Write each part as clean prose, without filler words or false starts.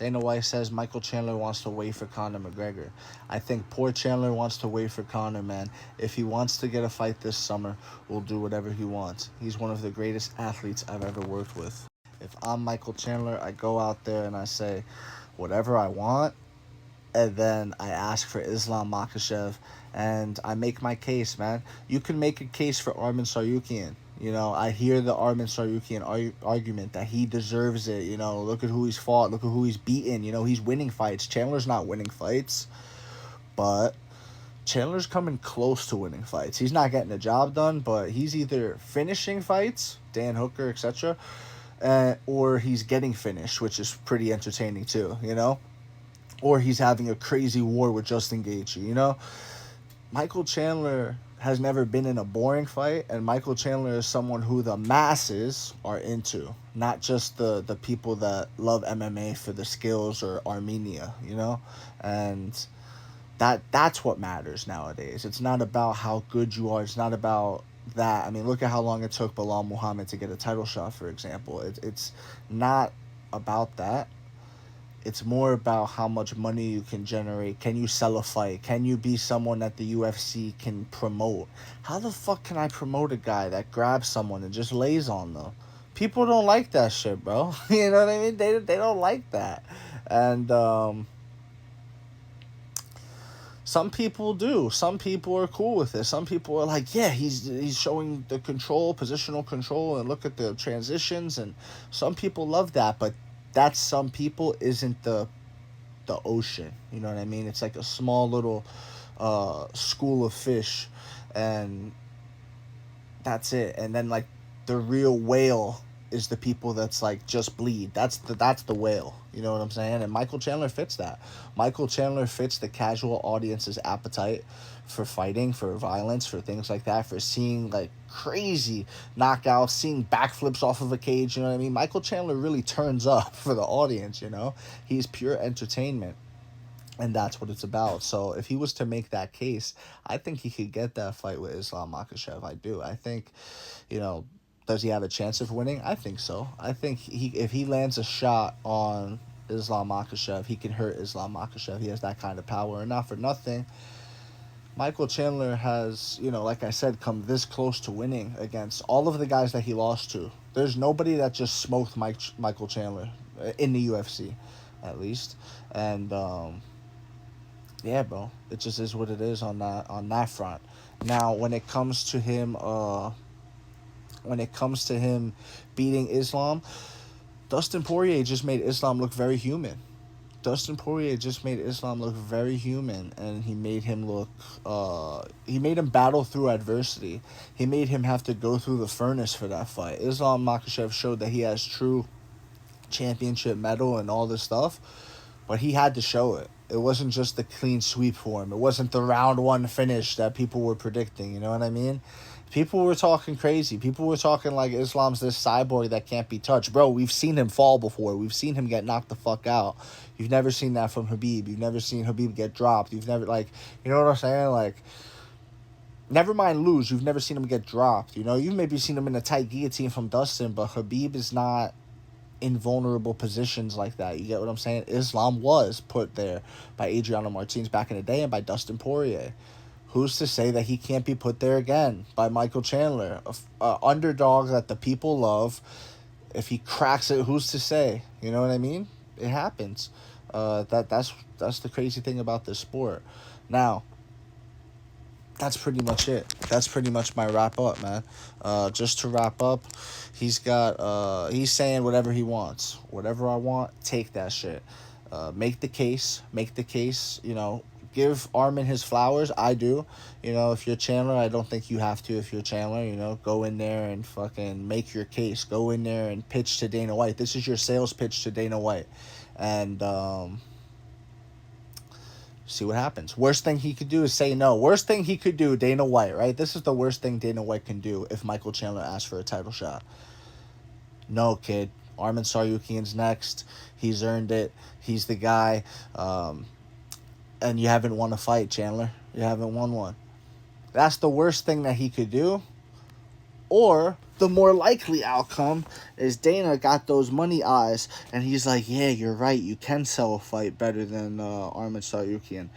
Dana White says Michael Chandler wants to wait for Conor McGregor. I think poor Chandler wants to wait for Conor, man. If he wants to get a fight this summer, we'll do whatever he wants. He's one of the greatest athletes I've ever worked with. If I'm Michael Chandler, I go out there and I say whatever I want, and then I ask for Islam Makhachev, and I make my case, man. You can make a case for Arman Sarukian. I hear the Arman Sarukian argument that he deserves it. Look at who he's fought. Look at who he's beaten. He's winning fights. Chandler's not winning fights, but Chandler's coming close to winning fights. He's not getting the job done, but he's either finishing fights, Dan Hooker, etc., or he's getting finished, which is pretty entertaining too. Or he's having a crazy war with Justin Gaethje. Michael Chandler has never been in a boring fight, and Michael Chandler is someone who the masses are into, not just the people that love MMA for the skills or Armenia. And that's what matters nowadays. It's not about how good you are. It's not about that. I mean, look at how long it took Bilal Muhammad to get a title shot, for example. It's not about that. It's more about how much money you can generate. Can you sell a fight? Can you be someone that the UFC can promote? How the fuck can I promote a guy that grabs someone and just lays on them? People don't like that shit, bro. You know what I mean? They don't like that. And some people do. Some people are cool with it. Some people are like, yeah, he's showing the control, positional control, and look at the transitions. And some people love that, but that some people isn't the ocean. You know what I mean? It's like a small little school of fish, and that's it. And then like the real whale is the people that's like just bleed. That's the whale. You know what I'm saying? And Michael Chandler fits that. Michael Chandler fits the casual audience's appetite for fighting, for violence, for things like that, for seeing like crazy knockouts, seeing backflips off of a cage. You know what I mean? Michael Chandler really turns up for the audience. He's pure entertainment. And that's what it's about. So if he was to make that case, I think he could get that fight with Islam Makhachev. I do. I think, does he have a chance of winning? I think so. I think if he lands a shot on Islam Makhachev, he can hurt Islam Makhachev. He has that kind of power. And not for nothing, Michael Chandler has, like I said, come this close to winning against all of the guys that he lost to. There's nobody that just smoked Michael Chandler in the UFC, at least. And yeah, bro, it just is what it is on that front. Now, when it comes to him beating Islam, Dustin Poirier just made Islam look very human. Dustin Poirier just made Islam look very human, and he made him battle through adversity. He made him have to go through the furnace for that fight. Islam Makhachev showed that he has true championship medal and all this stuff, but he had to show it. It wasn't just the clean sweep for him. It wasn't the round one finish that people were predicting. You know what I mean? People were talking crazy. People were talking like Islam's this cyborg that can't be touched. Bro, we've seen him fall before. We've seen him get knocked the fuck out. You've never seen that from Khabib. You've never seen Khabib get dropped. You've never, you know what I'm saying? Like, never mind lose. You've never seen him get dropped. You've maybe seen him in a tight guillotine from Dustin, but Khabib is not in vulnerable positions like that. You get what I'm saying? Islam was put there by Adriano Martins back in the day and by Dustin Poirier. Who's to say that he can't be put there again by Michael Chandler? Underdog that the people love. If he cracks it, who's to say? You know what I mean? It happens. That's the crazy thing about this sport. Now, that's pretty much it. That's pretty much my wrap up, man. Just to wrap up, he's saying whatever he wants. Whatever I want, take that shit. Make the case. Give Arman his flowers. I do. If you're Chandler, I don't think you have to. If you're Chandler, go in there and fucking make your case. Go in there and pitch to Dana White. This is your sales pitch to Dana White. And see what happens. Worst thing he could do is say no. Worst thing he could do, Dana White, right? This is the worst thing Dana White can do if Michael Chandler asks for a title shot. No, kid. Arman Sarukian's next. He's earned it. He's the guy. And you haven't won a fight, Chandler. You haven't won one. That's the worst thing that he could do. Or the more likely outcome is Dana got those money eyes, and he's like, yeah, you're right. You can sell a fight better than Arman Tsarukyan.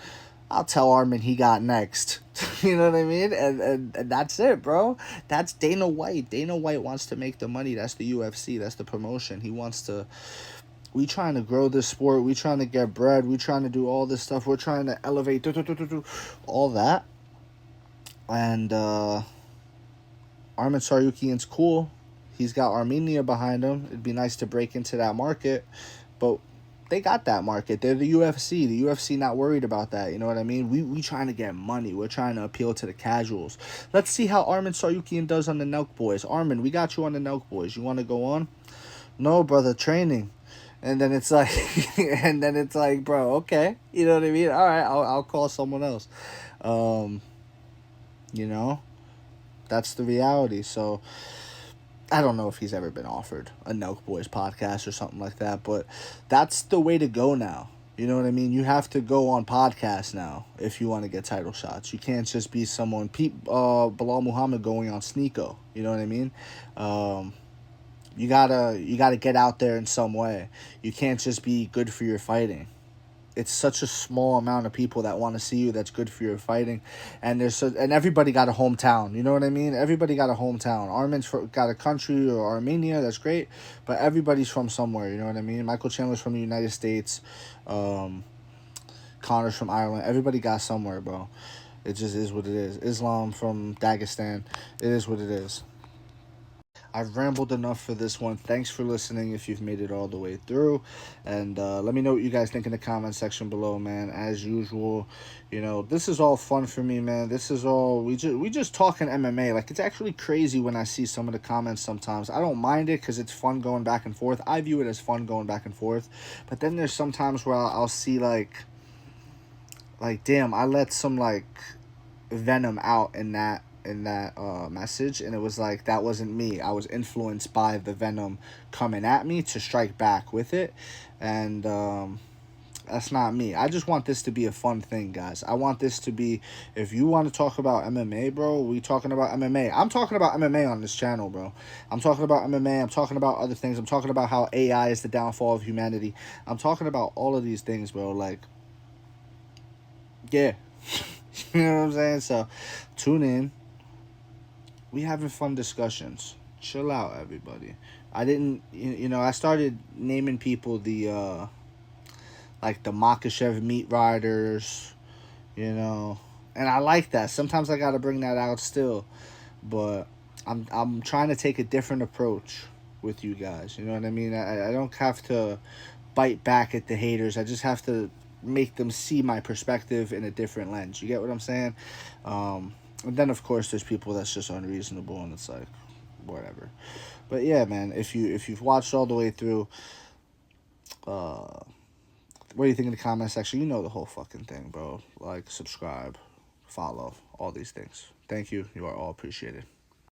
I'll tell Arman he got next. You know what I mean? And that's it, bro. That's Dana White. Dana White wants to make the money. That's the UFC. That's the promotion. He wants to. We trying to grow this sport. We trying to get bread. We trying to do all this stuff. We're trying to elevate all that. And Arman Tsarukyan's cool. He's got Armenia behind him. It'd be nice to break into that market, but they got that market. They're the UFC. The UFC not worried about that. You know what I mean? We trying to get money. We're trying to appeal to the casuals. Let's see how Arman Tsarukyan does on the Nelk Boys. Arman, we got you on the Nelk Boys. You want to go on? No, brother, training. And then it's like, bro, okay. You know what I mean? All right, I'll call someone else. You know, that's the reality. So I don't know if he's ever been offered a Nelk Boys podcast or something like that, but that's the way to go now. You know what I mean? You have to go on podcasts now if you want to get title shots. You can't just be someone, Bilal Muhammad going on Sneeko. You know what I mean? You gotta get out there in some way. You can't just be good for your fighting. It's such a small amount of people that want to see you that's good for your fighting, and and everybody got a hometown. You know what I mean? Everybody got a hometown. Armin's got a country or Armenia, that's great, but everybody's from somewhere. You know what I mean? Michael Chandler's from the United States. Connor's from Ireland. Everybody got somewhere, bro. It just is what it is. Islam from Dagestan. It is what it is. I've rambled enough for this one. Thanks for listening if you've made it all the way through. And let me know what you guys think in the comment section below, man. As usual, you know, this is all fun for me, man. This is all, we just talking MMA. Like, it's actually crazy when I see some of the comments sometimes. I don't mind it because it's fun going back and forth. I view it as fun going back and forth. But then there's sometimes where I'll see, like, damn, I let some, like, venom out in that message, and it was like, that wasn't me. I was influenced by the venom coming at me to strike back with it, and that's not me. I just want this to be a fun thing, guys. I want this to be, if you want to talk about MMA, bro, we talking about MMA. I'm talking about MMA on this channel, bro. I'm talking about MMA. I'm talking about other things. I'm talking about how AI is the downfall of humanity. I'm talking about all of these things, bro. Like, yeah. You know what I'm saying? So tune in. We having fun discussions. Chill out, everybody. I didn't, I started naming people like the Makhachev meat riders, and I like that. Sometimes I gotta bring that out still, but I'm trying to take a different approach with you guys. You know what I mean? I don't have to bite back at the haters. I just have to make them see my perspective in a different lens. You get what I'm saying? And then, of course, there's people that's just unreasonable, and it's like, whatever. But yeah, man, if you've watched all the way through, what do you think in the comment section? You know the whole fucking thing, bro. Like, subscribe, follow, all these things. Thank you. You are all appreciated.